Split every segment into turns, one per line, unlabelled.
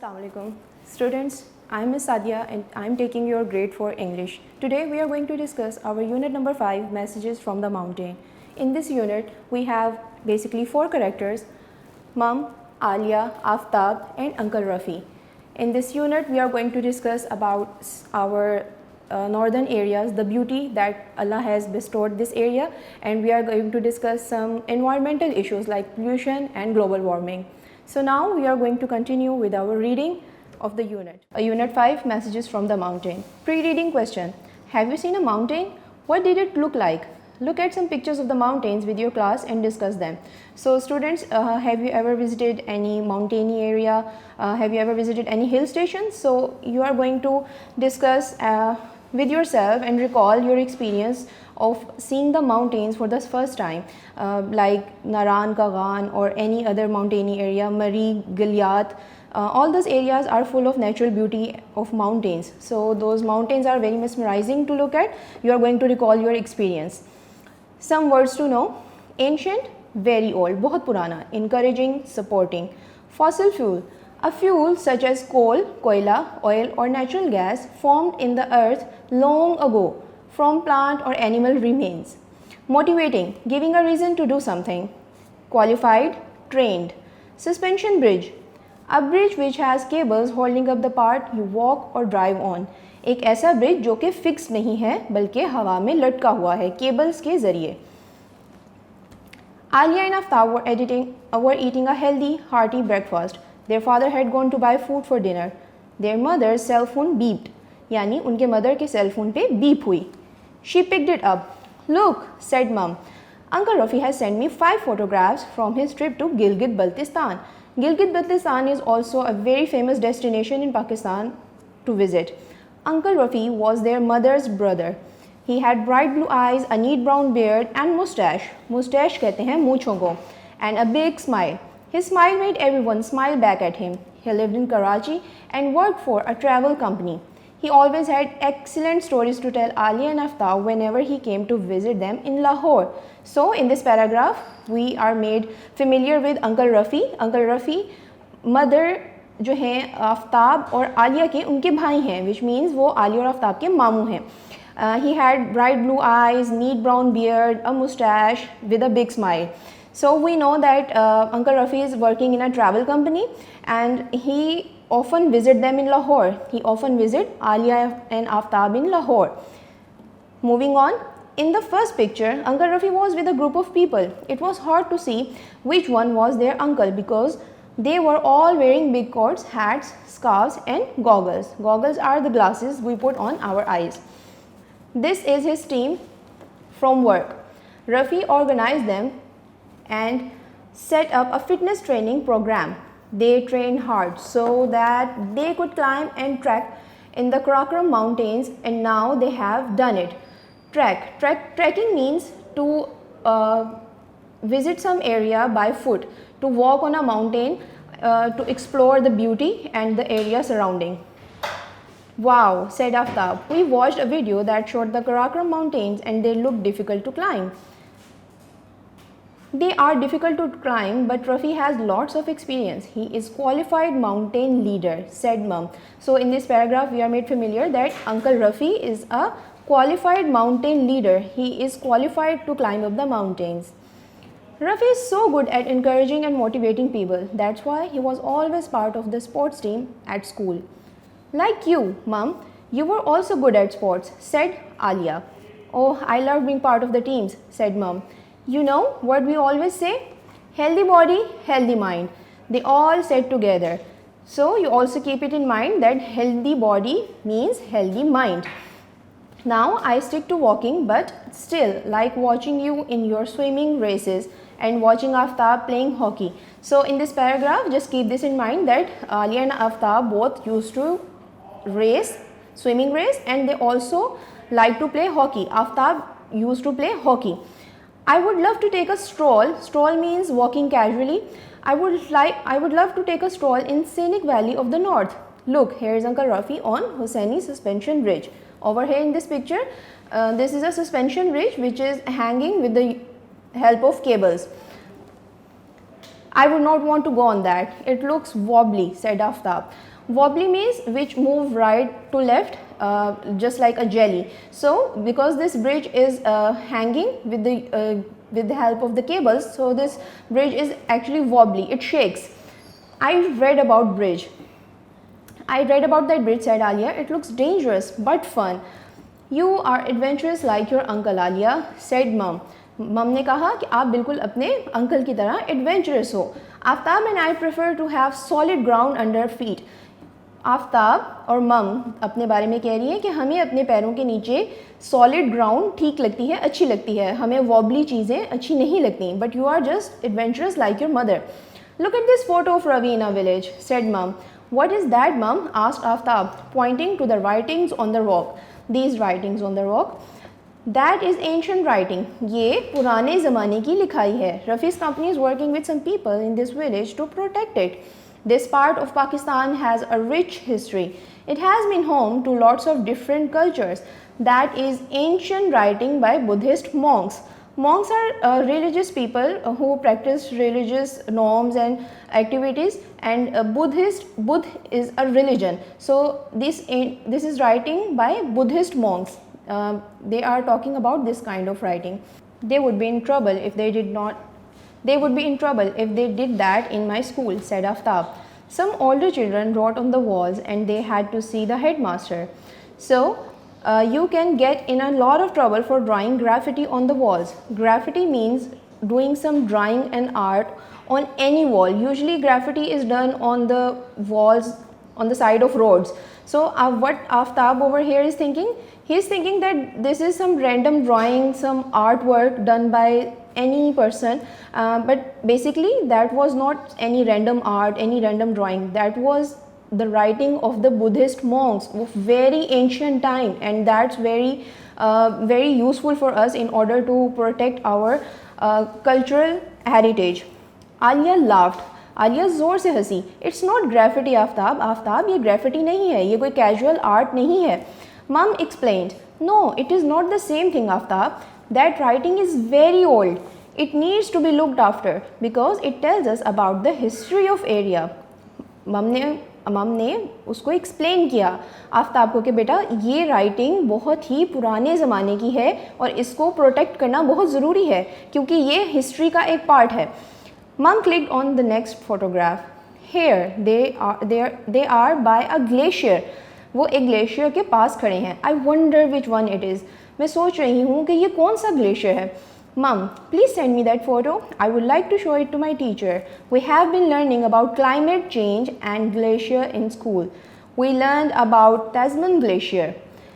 Assalamu alaikum. Students, I am Ms. Sadia and I am taking your grade 4 English. Today we are going to discuss our unit number 5, Messages from the Mountain. In this unit, we have basically 4 characters, Mum, Alia, Aftab and Uncle Rafi. In this unit, we are going to discuss about our northern areas, the beauty that Allah has bestowed this area, and we are going to discuss some environmental issues like pollution and global warming. So now we are going to continue with our reading of the unit. Unit 5, Messages from the Mountain. Pre-reading question. Have you seen a mountain? What did it look like? Look at some pictures of the mountains with your class and discuss them. So students, have you ever visited any mountainy area? Have you ever visited any hill stations? So you are going to discuss with yourself and recall your experience of seeing the mountains for the first time, like Naran Kagan or any other mountainy area, Mari, Gilyat. All those areas are full of natural beauty of mountains. So those mountains are very mesmerizing to look at. You are going to recall your experience. Some words to know. Ancient, very old, बहुत पुराना. Encouraging, supporting. Fossil fuel. A fuel such as coal, koila, oil or natural gas formed in the earth long ago from plant or animal remains. Motivating, giving a reason to do something. Qualified, trained. Suspension bridge, a bridge which has cables holding up the part you walk or drive on. एक ऐसा bridge जो कि fix नहीं है बल्कि हवा में लटका हुआ है केबल्स के जरिए. Alia and Aftab were eating a healthy, hearty breakfast. Their father had gone to buy food for dinner. Their mother's cell phone beeped. यानी उनके मदर के सेल फोन पे बीप हुई. She picked it up. Look, said Mum. Uncle Rafi has sent me 5 photographs from his trip to Gilgit-Baltistan. Gilgit-Baltistan is also a very famous destination in Pakistan to visit. Uncle Rafi was their mother's brother. He had bright blue eyes, a neat brown beard and mustache. Mustache कहते हैं मूंछों को. And a big smile. His smile made everyone smile back at him. He lived in Karachi and worked for a travel company. He always had excellent stories to tell Alia and Aftab whenever he came to visit them in Lahore. So in this paragraph, we are made familiar with Uncle Rafi. Uncle Rafi, mother जो हैं आफ्ताब और आलिया के उनके भाई हैं, which means वो आलिया और आफ्ताब के मामू हैं. He had bright blue eyes, neat brown beard, a mustache with a big smile. So we know that Uncle Rafi is working in a travel company and he often visit them in Lahore. He often visit Alia and Aftab in Lahore. Moving on, in the first picture, Uncle Rafi was with a group of people. It was hard to see which one was their uncle because they were all wearing big coats, hats, scarves and goggles. Goggles are the glasses we put on our eyes. This is his team from work. Rafi organized them and set up a fitness training program. They trained hard so that they could climb and trek in the Karakoram mountains, and now they have done it. Trekking means to visit some area by foot, to walk on a mountain, to explore the beauty and the area surrounding. Wow, said Aftab. We watched a video that showed the Karakoram mountains and they look difficult to climb. They are difficult to climb, but Rafi has lots of experience. He is qualified mountain leader, said Mum. So in this paragraph, we are made familiar that Uncle Rafi is a qualified mountain leader. He is qualified to climb up the mountains. Rafi is so good at encouraging and motivating people. That's why he was always part of the sports team at school. Like you, Mum, you were also good at sports, said Alia. Oh, I love being part of the teams, said Mum. You know what we always say? Healthy body, healthy mind. They all said together. So you also keep it in mind that healthy body means healthy mind. Now I stick to walking, but still like watching you in your swimming races and watching Aftab playing hockey. So in this paragraph, just keep this in mind that Alia and Aftab both used to race, swimming race, and they also like to play hockey. Aftab used to play hockey. I would love to take a stroll. Stroll means walking casually. I would love to take a stroll in scenic valley of the north. Look, here is Uncle Rafi on Hosseini suspension bridge. Over here in this picture, this is a suspension bridge which is hanging with the help of cables. I would not want to go on that. It looks wobbly, said Aftab. Wobbly means which move right to left, just like a jelly. So because this bridge is hanging with the help of the cables, so this bridge is actually wobbly, it shakes. I read about that bridge, said Alia. It looks dangerous but fun. You are adventurous like your uncle, Alia, said mom. मम ने कहा कि आप बिल्कुल अपने uncle की तरह adventurous हो. Aftab and I prefer to have solid ground under feet. Aftab और मम अपने बारे में कह रही है कि हमें अपने पैरों के नीचे सॉलिड ग्राउंड ठीक लगती है, अच्छी लगती है, हमें वॉबली चीज़ें अच्छी नहीं लगती. But you are just adventurous like your mother. Look at this photo of Ravi in our village, said mum. What is that, mum? asked Aftab, pointing to the writings on the rock. These writings on the rock. That is ancient writing. ये पुराने ज़माने की लिखाई है. Rafi's company is working with some people in this village to protect it. This part of Pakistan has a rich history. It has been home to lots of different cultures. That is ancient writing by Buddhist monks. Monks are religious people who practice religious norms and activities, and Buddha is a religion. So this is writing by Buddhist monks. They are talking about this kind of writing. They would be in trouble if they did not. They would be in trouble if they did that in my school, said Aftab. Some older children wrote on the walls and they had to see the headmaster. So you can get in a lot of trouble for drawing graffiti on the walls. Graffiti means doing some drawing and art on any wall. Usually graffiti is done on the walls on the side of roads. So what Aftab over here is thinking? He is thinking that this is some random drawing, some artwork done by any person, but basically that was not any random art, any random drawing. That was the writing of the Buddhist monks of very ancient time, and that's very useful for us in order to protect our cultural heritage. Alia laughed. Alia ज़ोर से हंसी. It's not graffiti Aftab. Aftab ये graffiti नहीं है, ये कोई casual art नहीं है. Mum explained. No, it is not the same thing Aftab. That writing is very old. It needs to be looked after because it tells us about the history of area. Mum ने उसको explain किया आफ्ताब को कि बेटा ये writing बहुत ही पुराने ज़माने की है और इसको प्रोटेक्ट करना बहुत ज़रूरी है क्योंकि ये हिस्ट्री का एक पार्ट है. Mom clicked on the next photograph. Here they are by a glacier. वो एक ग्लेशियर के पास खड़े हैं. I wonder which one it is. मैं सोच रही हूँ कि ये कौन सा ग्लेशियर है. Mom, please send me that photo. I would like to show it to my teacher. We have been learning about climate change and glacier in school. We learned about Tasman Glacier.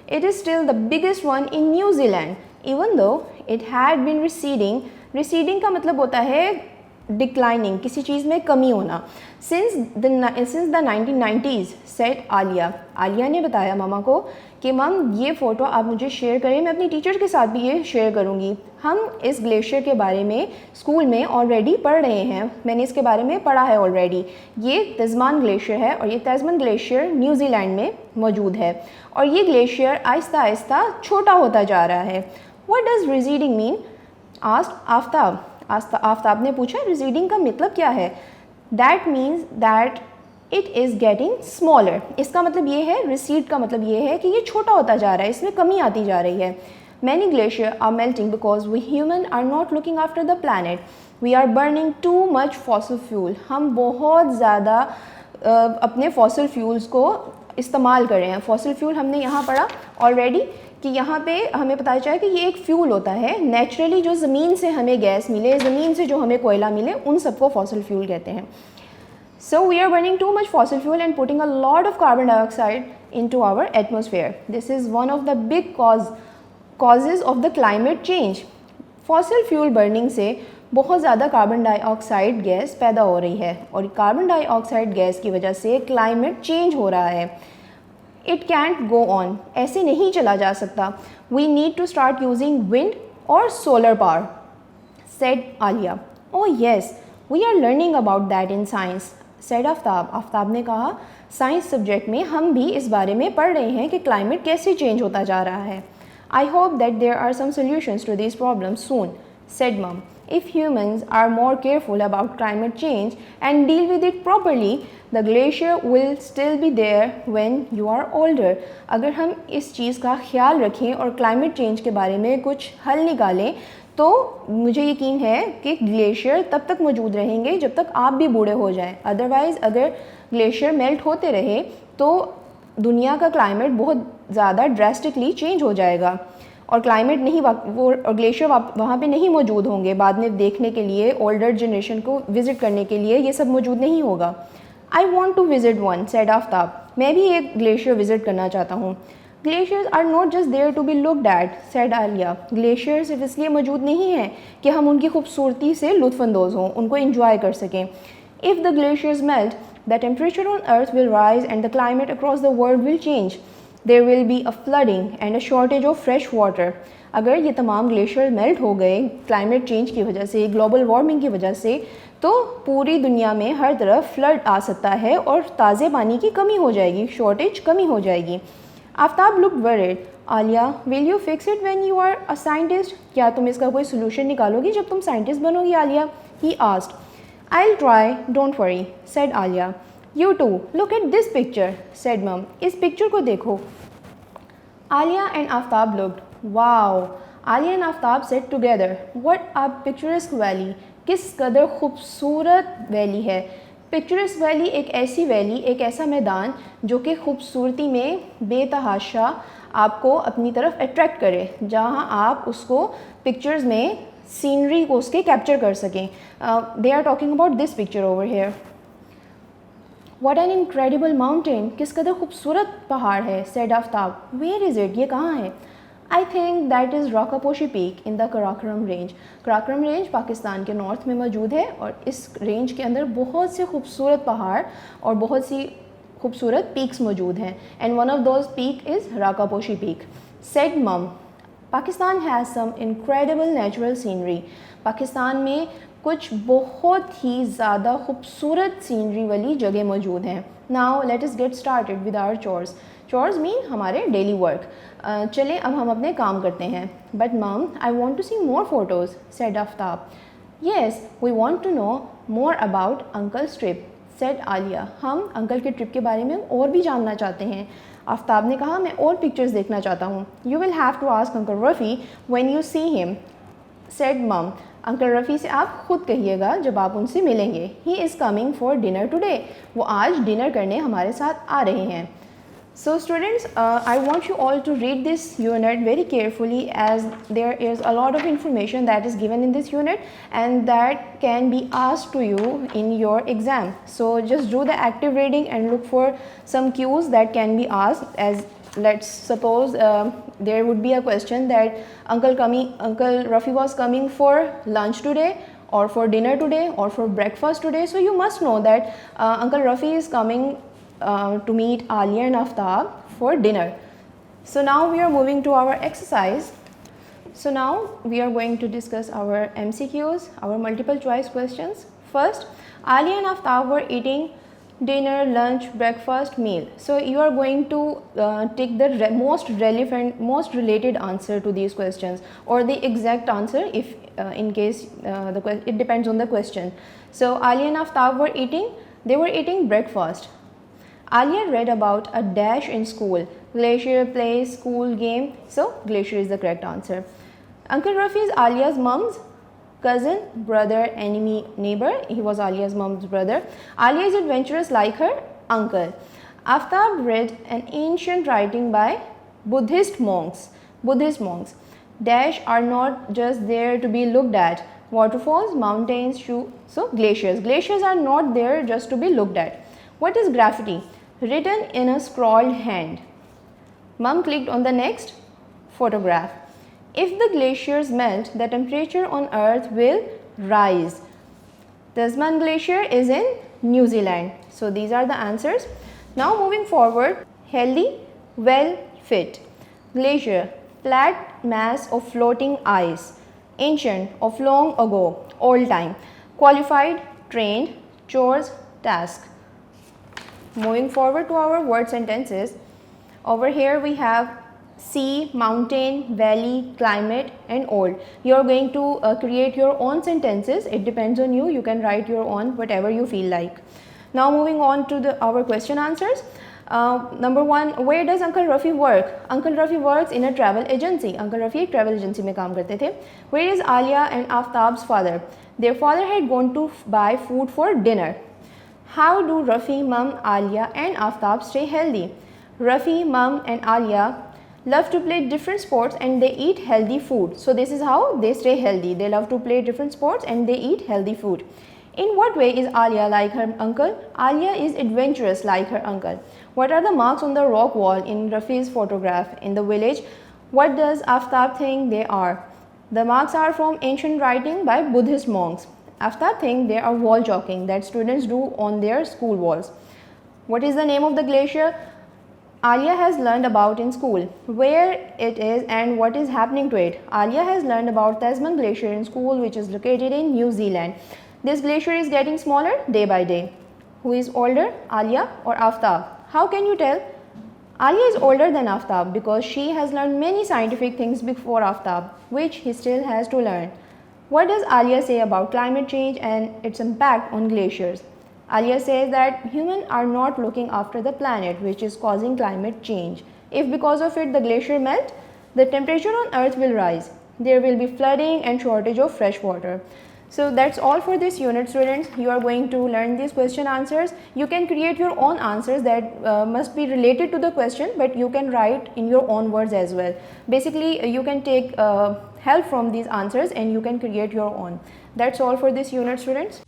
It is still the biggest one in New Zealand, even though it had been receding. Receding का मतलब होता है declining, किसी चीज़ में कमी होना. Since the 1990s, said Alia. Alia ने बताया मामा को कि मम ये फ़ोटो आप मुझे शेयर करें, मैं अपनी टीचर के साथ भी ये शेयर करूँगी. हम इस ग्लेशियर के बारे में स्कूल में ऑलरेडी पढ़ रहे हैं, मैंने इसके बारे में पढ़ा है ऑलरेडी. ये तस्मान ग्लेशियर है और ये तस्मान ग्लेशियर न्यूजीलैंड में मौजूद है और ये ग्लेशियर आहिस्ता आहिस्ता छोटा होता जा रहा है. What does receding mean? Asked Aftab. Aftab ने पूछा रिसीडिंग का मतलब क्या है? That means that it is getting smaller. इसका मतलब ये है, रिसीड का मतलब ये है कि ये छोटा होता जा रहा है, इसमें कमी आती जा रही है. Many glacier are melting because we human are not looking after the planet. We are burning too much fossil fuel. हम बहुत ज़्यादा अपने फॉसिल फ्यूल्स को इस्तेमाल कर रहे हैं. फॉसिल फ्यूल हमने यहाँ पढ़ा ऑलरेडी कि यहाँ पे हमें पता चला कि ये एक फ्यूल होता है. नेचुरली जो ज़मीन से हमें गैस मिले, ज़मीन से जो हमें कोयला मिले, उन सबको फॉसिल फ्यूल कहते हैं. So we are burning too much fossil fuel and putting a lot of carbon dioxide into our atmosphere. This is one of the big causes of the climate change. Fossil fuel burning से बहुत ज़्यादा carbon dioxide gas पैदा हो रही है और carbon dioxide gas की वजह से क्लाइमेट चेंज हो रहा है. It can't go on. ऐसे नहीं चला जा सकता. We need to start using wind और solar power, said Alia. Oh yes, we are learning about that in science, said Aftab. Aftab ने कहा साइंस सब्जेक्ट में हम भी इस बारे में पढ़ रहे हैं कि क्लाइमेट कैसे चेंज होता जा रहा है. I hope that there are some solutions to this problem soon. said Mum. If humans are more careful about climate change and deal with it properly, the glacier will still be there when you are older. अगर हम इस चीज़ का ख्याल रखें और climate change के बारे में कुछ हल निकालें तो मुझे यकीन है कि ग्लेशियर तब तक मौजूद रहेंगे जब तक आप भी बूढ़े हो जाएं। अदरवाइज़ अगर ग्लेशियर मेल्ट होते रहे तो दुनिया का क्लाइमेट बहुत ज़्यादा ड्रास्टिकली चेंज हो जाएगा और क्लाइमेट नहीं वो ग्लेशियर वहाँ पे नहीं मौजूद होंगे बाद में देखने के लिए, ओल्डर जनरेशन को विज़िट करने के लिए ये सब मौजूद नहीं होगा। I want to visit one, said Aftab. मैं भी एक ग्लेशियर विज़िट करना चाहता हूँ। Glaciers are not just there to be looked at, said Alia. Glacier सिर्फ इसलिए मौजूद नहीं है कि हम उनकी खूबसूरती से लुत्फ़अंदोज़ हों, उनको इंजॉय कर सकें। If the glaciers melt, the temperature on earth will rise and the climate across the world will change. There will be a flooding and a shortage of fresh water. अगर ये तमाम ग्लेशियर मेल्ट हो गए climate change की वजह से, global warming की वजह से, तो पूरी दुनिया में हर तरफ फ्लड आ सकता है और ताज़े पानी की कमी हो जाएगी, शॉर्टेज कमी हो जाएगी। Aftab look worried. Alia, will you fix it when you are a scientist? क्या तुम इसका कोई सोल्यूशन निकालोगी जब तुम साइंटिस्ट बनोगी? Alia, he asked. I'll try, don't worry, said Alia. You too, look at this picture, said Mum. इस पिक्चर को देखो। Alia and Aftab looked. Wow! Alia and Aftab said together, what a picturesque valley. किस कदर खूबसूरत valley है। Picturesque valley एक ऐसी valley, एक ऐसा मैदान जो कि खूबसूरती में बेतहाशा आपको अपनी तरफ अट्रैक्ट करे, जहाँ आप उसको पिक्चर्स में सीनरी को उसके कैप्चर कर सकें। They are talking about this picture over here. What an incredible mountain, किस कदर खूबसूरत पहाड़ है, said Aftab. Where is it, ये कहाँ है? I think that is Rakaposhi peak in the Karakoram range. Karakoram range Pakistan के नॉर्थ में मौजूद है और इस रेंज के अंदर बहुत से खूबसूरत पहाड़ और बहुत सी खूबसूरत पीक्स मौजूद हैं and one of those peak is Rakaposhi peak, said mum. Pakistan has some incredible natural scenery. Pakistan में कुछ बहुत ही ज़्यादा खूबसूरत सीनरी वाली जगह मौजूद हैं। Now let us get started with our chores. Chores mean हमारे डेली वर्क। चलें अब हम अपने काम करते हैं। But mum, I want to see more photos, said Aftab. Yes, we want to know more about uncle's trip, said Alia. हम uncle के ट्रिप के बारे में और भी जानना चाहते हैं। आफ्ताब ने कहा, मैं और पिक्चर्स देखना चाहता हूँ। You will have to ask uncle Rafi when you see him, said mum. Uncle Rafi से आप ख़ुद कहिएगा जब आप उनसे मिलेंगे। He is coming for dinner today, वो आज डिनर करने हमारे साथ आ रहे हैं। So students, I want you all to read this unit very carefully as there is a lot of information that is given in this unit and that can be asked to you in your exam. So just do the active reading and look for some cues that can be asked. As let's suppose there would be a question that Uncle Rafi was coming for lunch today or for dinner today or for breakfast today. So you must know that Uncle Rafi is coming to meet Alia and Aftab for dinner. So now we are moving to our exercise. So now we are going to discuss our MCQs, our multiple choice questions. First, Alia and Aftab were eating dinner, lunch, breakfast, meal. So you are going to take the most relevant, most related answer to these questions or the exact answer if in case it depends on the question. So Alia and Aftab were eating breakfast. Alia read about a dash in school. Glacier, place, school, game. So glacier is the correct answer. Uncle Rafi is Alia's mom's cousin, brother, enemy, neighbor. He was Alia's mom's brother. Alia is adventurous like her uncle. Aftab read an ancient writing by Buddhist monks. Dash are not just there to be looked at. Waterfalls, mountains, so glaciers. Glaciers are not there just to be looked at. What is graffiti? Written in a scrawled hand. Mum clicked on the next photograph. If the glaciers melt, the temperature on Earth will rise. Tasman Glacier is in New Zealand. So these are the answers. Now moving forward, healthy, well, fit. Glacier, flat mass of floating ice. Ancient, of long ago, old time. Qualified, trained, chores, task. Moving forward to our word sentences, over here we have sea, mountain, valley, climate, and old. You are going to create your own sentences. It depends on you. You can write your own whatever you feel like. Now moving on to our question answers. Number one, where does Uncle Rafi work? Uncle Rafi works in a travel agency. Uncle Rafi एक travel agency में काम करते थे. Where is Alia and Aftab's father? Their father had gone to buy food for dinner. How do Rafi, Mum, Alia and Aftab stay healthy? Rafi, Mum and Alia love to play different sports and they eat healthy food. So this is how they stay healthy. They love to play different sports and they eat healthy food. In what way is Alia like her uncle? Alia is adventurous like her uncle. What are the marks on the rock wall in Rafi's photograph? In the village, what does Aftab think they are? The marks are from ancient writing by Buddhist monks. Aftab think they are wall chalking that students do on their school walls. What is the name of the glacier Alia has learned about in school? Where it is and what is happening to it? Alia has learned about Tasman Glacier in school, which is located in New Zealand. This glacier is getting smaller day by day. Who is older, Alia or Aftab? How can you tell? Alia is older than Aftab because she has learned many scientific things before Aftab, which he still has to learn. What does Alia say about climate change and its impact on glaciers? Alia says that humans are not looking after the planet, which is causing climate change. If because of it the glacier melt, the temperature on earth will rise. There will be flooding and shortage of fresh water. So that's all for this unit, students. You are going to learn these question answers. You can create your own answers that must be related to the question, but you can write in your own words as well. Basically, you can take help from these answers and you can create your own. That's all for this unit, students.